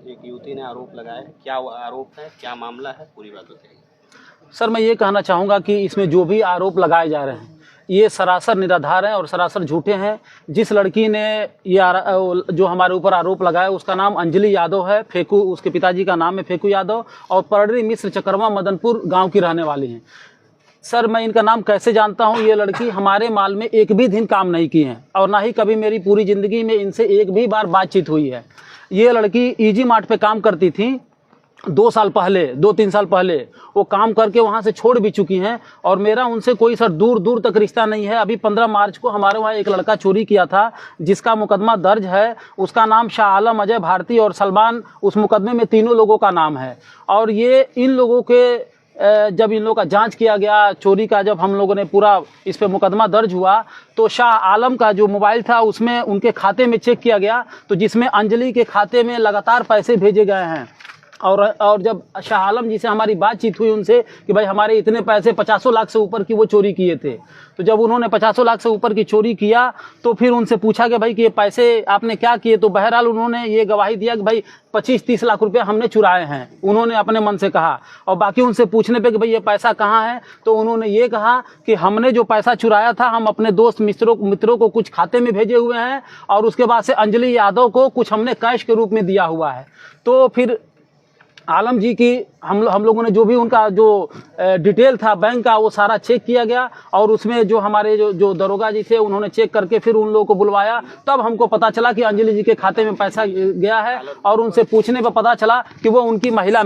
एक युवती ने आरोप लगाया है, क्या वो आरोप है, क्या मामला है, पूरी बात बताइए। सर मैं ये कहना चाहूँगा कि इसमें जो भी आरोप लगाए जा रहे हैं ये सरासर निराधार हैं और सरासर झूठे हैं। जिस लड़की ने ये जो हमारे ऊपर आरोप लगाया उसका नाम अंजलि यादव है, फेकू उसके पिताजी का नाम है फेकू यादव, और परडी मिश्र चकरवा मदनपुर गांव की रहने वाली हैं। सर मैं इनका नाम कैसे जानता हूं? ये लड़की हमारे माल में एक भी दिन काम नहीं की है और ना ही कभी मेरी पूरी ज़िंदगी में इनसे एक भी बार बातचीत हुई है। ये लड़की ईजी मार्ट पे काम करती थी 2-3 साल पहले वो काम करके वहाँ से छोड़ भी चुकी हैं और मेरा उनसे कोई सर दूर दूर तक रिश्ता नहीं है। अभी 15 मार्च को हमारे वहाँ एक लड़का चोरी किया था जिसका मुकदमा दर्ज है, उसका नाम शाह आलम, अजय भारती और सलमान, उस मुकदमे में तीनों लोगों का नाम है। और ये इन लोगों के जब इन लोगों का जांच किया गया चोरी का, जब हम लोगों ने पूरा इस पे मुकदमा दर्ज हुआ तो शाह आलम का जो मोबाइल था उसमें उनके खाते में चेक किया गया तो जिसमें अंजलि के खाते में लगातार पैसे भेजे गए हैं। और जब शाह आलम जी से हमारी बातचीत हुई उनसे कि भाई हमारे इतने पैसे 50 लाख से ऊपर की वो चोरी किए थे, तो जब उन्होंने 50 लाख से ऊपर की चोरी किया तो फिर उनसे पूछा कि भाई कि ये पैसे आपने क्या किए, तो बहरहाल उन्होंने ये गवाही दिया कि भाई 25-30 लाख रुपए हमने चुराए हैं, उन्होंने अपने मन से कहा। और बाकी उनसे पूछने पे कि भाई ये पैसा कहाँ है, तो उन्होंने ये कहा कि हमने जो पैसा चुराया था हम अपने दोस्त मित्रों को कुछ खाते में भेजे हुए हैं और उसके बाद से अंजलि यादव को कुछ हमने कैश के रूप में दिया हुआ है। तो फिर आलम जी की हम लोगों ने जो भी उनका जो डिटेल था बैंक का वो सारा चेक किया गया और उसमें जो हमारे जो दरोगा जी थे उन्होंने चेक करके फिर उन लोगों को बुलवाया। तब हमको पता चला कि अंजलि जी के खाते में पैसा गया है और उनसे पूछने पर पता चला कि वो उनकी महिला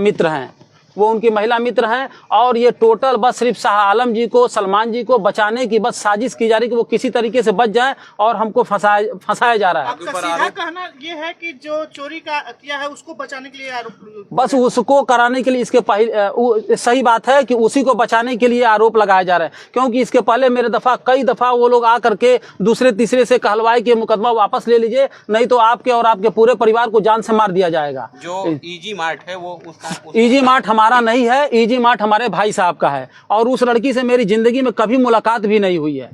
मित्र हैं, और ये टोटल बस सिर्फ शाह आलम जी को, सलमान जी को बचाने की बस साजिश की जा रही है कि वो किसी तरीके से बच जाए और हमको फंसाया जा रहा है। आपका सीधा कहना ये है कि जो चोरी का किया है उसको बचाने के लिए आरोप, बस उसको कराने के लिए, इसके पहले सही बात है कि उसी को बचाने के लिए आरोप लगाया जा रहा है, क्योंकि इसके पहले कई दफा वो लोग आकर के दूसरे तीसरे से कहलवाए कि मुकदमा वापस ले लीजिए, नहीं तो आपके और आपके पूरे परिवार को जान से मार दिया जाएगा। जो ईजी मार्ट है वो ईजी मार्ट हमारा नहीं है, ईजी मार्ट हमारे भाई साहब का है और उस लड़की से मेरी जिंदगी में कभी मुलाकात भी नहीं हुई है।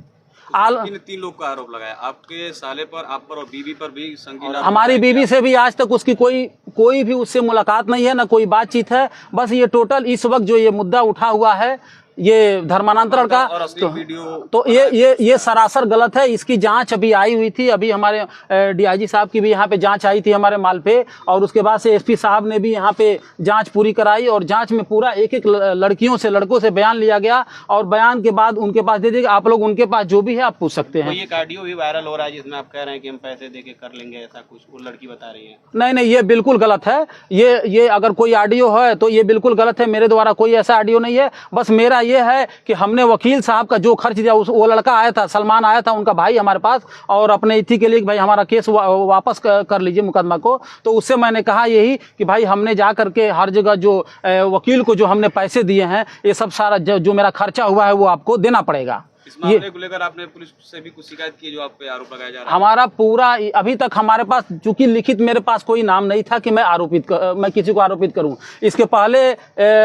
3 लोग का आरोप लगाया, आपके साले पर, आप पर और बीवी पर भी संगीन। हमारी बीवी से भी आज तक उसकी कोई भी उससे मुलाकात नहीं है, ना कोई बातचीत है। बस ये टोटल इस वक्त जो ये मुद्दा उठा हुआ है ये धर्मांतरण का, तो ये सरासर गलत है। इसकी जांच अभी आई हुई थी, अभी हमारे डीआईजी साहब की भी यहाँ पे जांच आई थी हमारे माल पे, और उसके बाद से एसपी साहब ने भी यहाँ पे जांच पूरी कराई और जांच में पूरा एक लड़कों से बयान लिया गया और बयान के बाद उनके पास दे दिया। आप लोग उनके पास जो भी है आप पूछ सकते हैं। ये ऑडियो भी वायरल हो रहा है जिसमें आप कह रहे हैं कि हम पैसे देके कर लेंगे, ऐसा कुछ वो लड़की बता रही है। नहीं, ये बिल्कुल गलत है। ये अगर कोई ऑडियो है तो ये बिल्कुल गलत है, मेरे द्वारा कोई ऐसा ऑडियो नहीं है। बस मेरा ये है कि हमने वकील साहब का जो खर्च दिया, वो लड़का आया था, सलमान आया था, उनका भाई हमारे पास, और अपने इथी के लिए भाई हमारा केस वापस कर लीजिए मुकदमा को, तो उससे मैंने कहा यही कि भाई हमने जा करके हर जगह जो वकील को जो हमने पैसे दिए हैं ये सब सारा जो मेरा खर्चा हुआ है वो आपको देना पड़ेगा। इस मामले को लेकर आपने पुलिस से भी कुछ शिकायत की जो आप पे आरोप लगाया जा रहा है? हमारा पूरा अभी तक हमारे पास, चूंकि लिखित मेरे पास कोई नाम नहीं था कि मैं किसी को आरोपित करूं। इसके पहले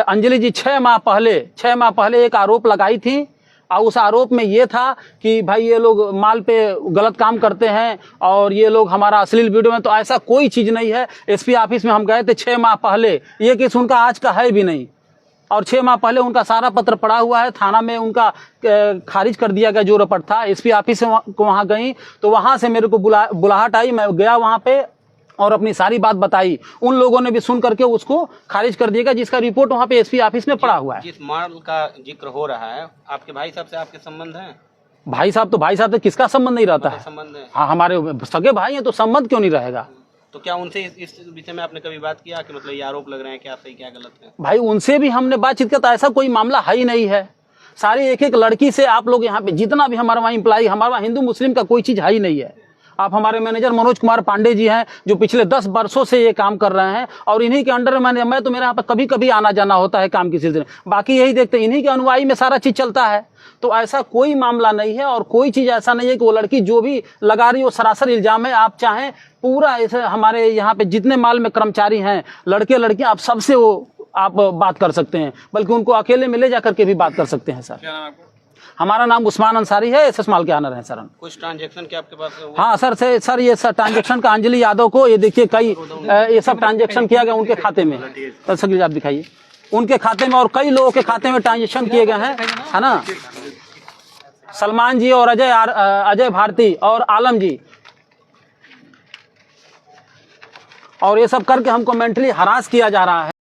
अंजलि जी 6 माह पहले एक आरोप लगाई थी और उस आरोप में ये था कि भाई ये लोग माल पे गलत काम करते हैं और ये लोग हमारा अश्लील वीडियो में, तो ऐसा कोई चीज़ नहीं है। एसपी ऑफिस में हम गए थे 6 माह पहले, ये केस उनका आज का है भी नहीं, और 6 माह पहले उनका सारा पत्र पड़ा हुआ है, थाना में उनका खारिज कर दिया गया जो रिपोर्ट था। एसपी ऑफिस से वहाँ गई तो वहाँ से मेरे को बुलाहट आई, मैं गया वहाँ पे और अपनी सारी बात बताई। उन लोगों ने भी सुन करके उसको खारिज कर दिया, जिसका रिपोर्ट वहाँ पे एसपी ऑफिस में पड़ा हुआ है। जिस माल का जिक्र हो रहा है, आपके भाई साहब से आपके संबंध हैं? भाई साहब तो किसका संबंध नहीं रहता है? संबंध है। हाँ, हमारे सगे भाई हैं तो संबंध क्यों नहीं रहेगा? तो क्या उनसे इस विषय में आपने कभी बात किया कि मतलब ये आरोप लग रहे हैं, क्या सही क्या गलत है? भाई उनसे भी हमने बातचीत किया, तो ऐसा कोई मामला है ही नहीं है। सारी एक लड़की से आप लोग यहाँ पे जितना भी हमारे वहाँ इम्प्लाई, हमारे वहाँ हिंदू मुस्लिम का कोई चीज़ है ही नहीं है। आप हमारे मैनेजर मनोज कुमार पांडे जी हैं जो पिछले 10 वर्षों से ये काम कर रहे हैं और इन्हीं के अंडर में मैं तो मेरे यहाँ पर कभी कभी आना जाना होता है काम के सिलसिले, बाकी यही देखते हैं, इन्हीं के अनुयायी में सारा चीज़ चलता है। तो ऐसा कोई मामला नहीं है और कोई चीज़ ऐसा नहीं है कि वो लड़की जो भी लगा रही है वो सरासर इल्जाम है। आप चाहें पूरा ऐसे हमारे यहाँ पे जितने माल में कर्मचारी हैं, लड़के लड़कियाँ, आप सबसे वो आप बात कर सकते हैं, बल्कि उनको अकेले में ले जा करके भी बात कर सकते हैं। सर, हमारा नाम उस्मान अंसारी है, एसएस माल के ऑनर है सर हम। कुछ ट्रांजेक्शन क्या आपके पास हुआ? हाँ सर से सर ये सर ट्रांजेक्शन का अंजलि यादव को ये देखिए कई ये सब ट्रांजेक्शन किया गया उनके खाते में। तस्वीर आप दिखाइए उनके खाते में, और कई लोगों के खाते में ट्रांजेक्शन किए गए हैं, है ना। सलमान जी और अजय भारती और आलम जी, और ये सब करके हमको मेंटली हरास किया जा रहा है।